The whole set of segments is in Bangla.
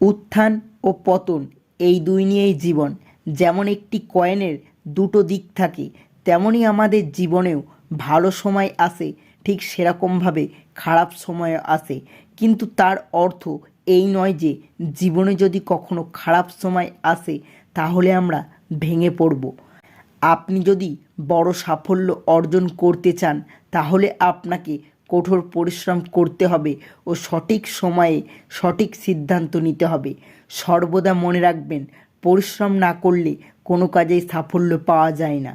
উত্থান ও পতন এই দুই নিয়েই জীবন। যেমন একটি কয়েনের দুটো দিক থাকে, তেমনই আমাদের জীবনেও ভালো সময় আসে, ঠিক সেরকমভাবে খারাপ সময়ও আসে। কিন্তু তার অর্থ এই নয় যে জীবনে যদি কখনো খারাপ সময় আসে তাহলে আমরা ভেঙে পড়ব। আপনি যদি বড় সাফল্য অর্জন করতে চান তাহলে আপনাকে কঠোর পরিশ্রম করতে হবে ও সঠিক সময়ে সঠিক সিদ্ধান্ত নিতে হবে। সর্বদা মনে রাখবেন, পরিশ্রম না করলে কোনো কাজেই সাফল্য পাওয়া যায় না।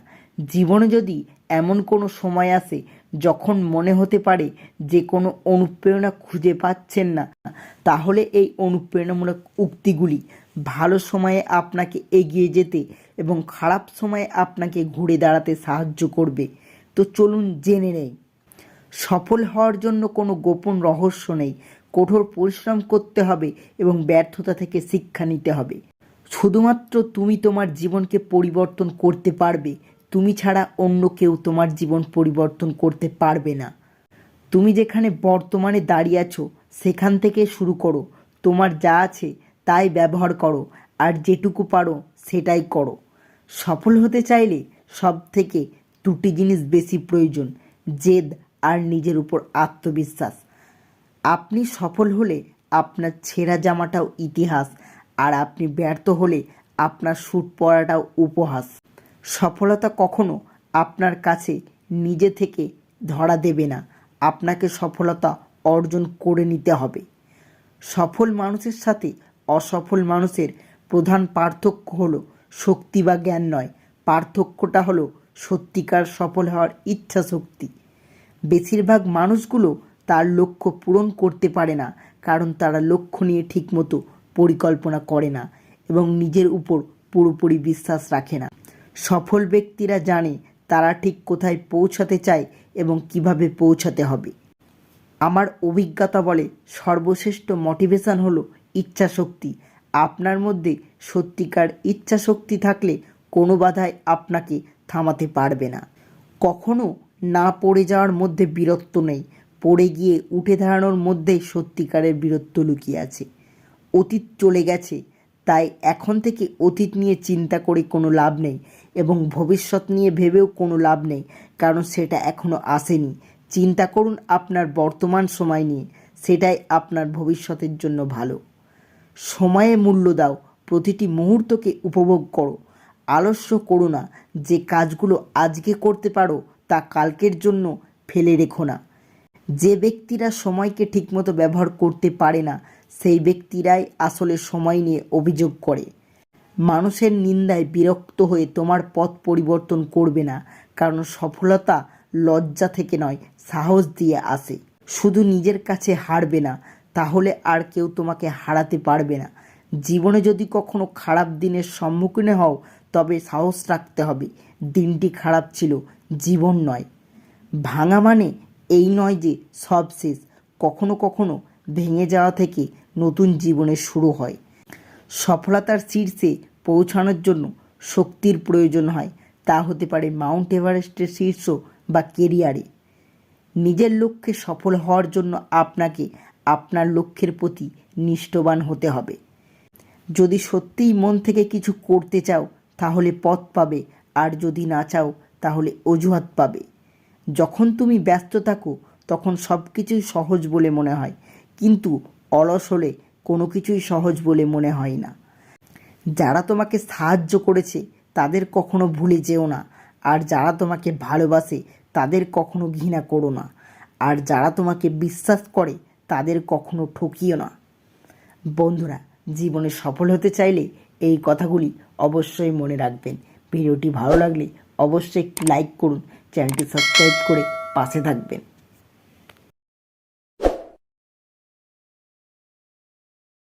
জীবনে যদি এমন কোনো সময় আসে যখন মনে হতে পারে যে কোনো অনুপ্রেরণা খুঁজে পাচ্ছেন না, তাহলে এই অনুপ্রেরণামূলক উক্তিগুলি ভালো সময়ে আপনাকে এগিয়ে যেতে এবং খারাপ সময়ে আপনাকে ঘুরে দাঁড়াতে সাহায্য করবে। তো চলুন জেনে নেই। সফল হওয়ার জন্য কোনো গোপন রহস্য নেই। কঠোর পরিশ্রম করতে হবে এবং ব্যর্থতা থেকে শিক্ষা নিতে হবে। শুধুমাত্র তুমি তোমার জীবনকে পরিবর্তন করতে পারবে। তুমি ছাড়া অন্য কেউ তোমার জীবন পরিবর্তন করতে পারবে না। তুমি যেখানে বর্তমানে দাঁড়িয়ে আছো সেখান থেকে শুরু করো। তোমার যা আছে তাই ব্যবহার করো, আর যেটুকু পারো সেটাই করো। সফল হতে চাইলে সব থেকে দুটি জিনিস বেশি প্রয়োজন: জেদ আর নিজের উপর আত্মবিশ্বাস। আপনি সফল হলে আপনার ছেঁড়া জামাটাও ইতিহাস, আর আপনি ব্যর্থ হলে আপনার স্যুট পরাটাও উপহাস। সফলতা কখনো আপনার কাছে নিজে থেকে ধরা দেবে না, আপনাকে সফলতা অর্জন করে নিতে হবে। সফল মানুষের সাথে অসফল মানুষের প্রধান পার্থক্য হলো শক্তি বা জ্ঞান নয়, পার্থক্যটা হলো সত্যিকার সফল হওয়ার ইচ্ছা শক্তি। বেশিরভাগ মানুষগুলো তার লক্ষ্য পূরণ করতে পারে না কারণ তারা লক্ষ্য নিয়ে ঠিকমতো পরিকল্পনা করে না এবং নিজের উপর পুরোপুরি বিশ্বাস রাখে না। সফল ব্যক্তিরা জানে তারা ঠিক কোথায় পৌঁছাতে চায় এবং কিভাবে পৌঁছাতে হবে। আমার অভিজ্ঞতা বলে সর্বশ্রেষ্ঠ মোটিভেশন হলো ইচ্ছা শক্তি। আপনার মধ্যে সত্যিকার ইচ্ছা শক্তি থাকলে কোনো বাধাই আপনাকে থামাতে পারবে না। কখনো না পড়ে যাওয়ার মধ্যে বীরত্ব নেই, পড়ে গিয়ে উঠে দাঁড়ানোর মধ্যেই সত্যিকারের বীরত্ব লুকিয়ে আছে। অতীত চলে গেছে, তাই এখন থেকে অতীত নিয়ে চিন্তা করে কোনো লাভ নেই এবং ভবিষ্যৎ নিয়ে ভেবেও কোনো লাভ নেই, কারণ সেটা এখনও আসেনি। চিন্তা করুন আপনার বর্তমান সময় নিয়ে, সেটাই আপনার ভবিষ্যতের জন্য ভালো। সময়ে মূল্য দাও, প্রতিটি মুহূর্তকে উপভোগ করো। আলস্য করো না, যে কাজগুলো আজকে করতে পারো তা কালকের জন্য ফেলে রেখো না। যে ব্যক্তিরা সময়কে ঠিকমতো ব্যবহার করতে পারে না সেই ব্যক্তিরাই আসলে সময় নিয়ে অভিযোগ করে। মানুষের নিন্দায় বিরক্ত হয়ে তোমার পথ পরিবর্তন করবে না, কারণ সফলতা লজ্জা থেকে নয়, সাহস দিয়ে আসে। শুধু নিজের কাছে হারবে না, তাহলে আর কেউ তোমাকে হারাতে পারবে না। জীবনে যদি কখনো খারাপ দিনের সম্মুখীন হও তবে সাহস রাখতে হবে, দিনটি খারাপ ছিল, জীবন নয়। ভাঙা মানে এই নয় যে সব শেষ, কখনো কখনো ভেঙে যাওয়া থেকে নতুন জীবনের শুরু হয়। সফলতার শীর্ষে পৌঁছানোর জন্য শক্তির প্রয়োজন হয়, তা হতে পারে মাউন্ট এভারেস্টের শীর্ষ বা কেরিয়ারে। নিজের লক্ষ্যে সফল হওয়ার জন্য আপনাকে আপনার লক্ষ্যের প্রতি নিষ্ঠবান হতে হবে। যদি সত্যিই মন থেকে কিছু করতে চাও তাহলে পথ পাবে, আর যদি না চাও তাহলে অজুহাত পাবে। যখন তুমি ব্যস্ত থাকো তখন সব কিছুই সহজ বলে মনে হয়, কিন্তু অলস হলে কোনো কিছুই সহজ বলে মনে হয় না। যারা তোমাকে সাহায্য করেছে তাদের কখনো ভুলে যেও না, আর যারা তোমাকে ভালোবাসে তাদের কখনো ঘৃণা করো না, আর যারা তোমাকে বিশ্বাস করে তাদের কখনো ঠকিও না। বন্ধুরা, জীবনে সফল হতে চাইলে এই কথাগুলি অবশ্যই মনে রাখবেন। ভিডিওটি ভালো লাগলে অবশ্যই একটি লাইক করুন, চ্যানেলটি সাবস্ক্রাইব করে পাশে থাকবেন।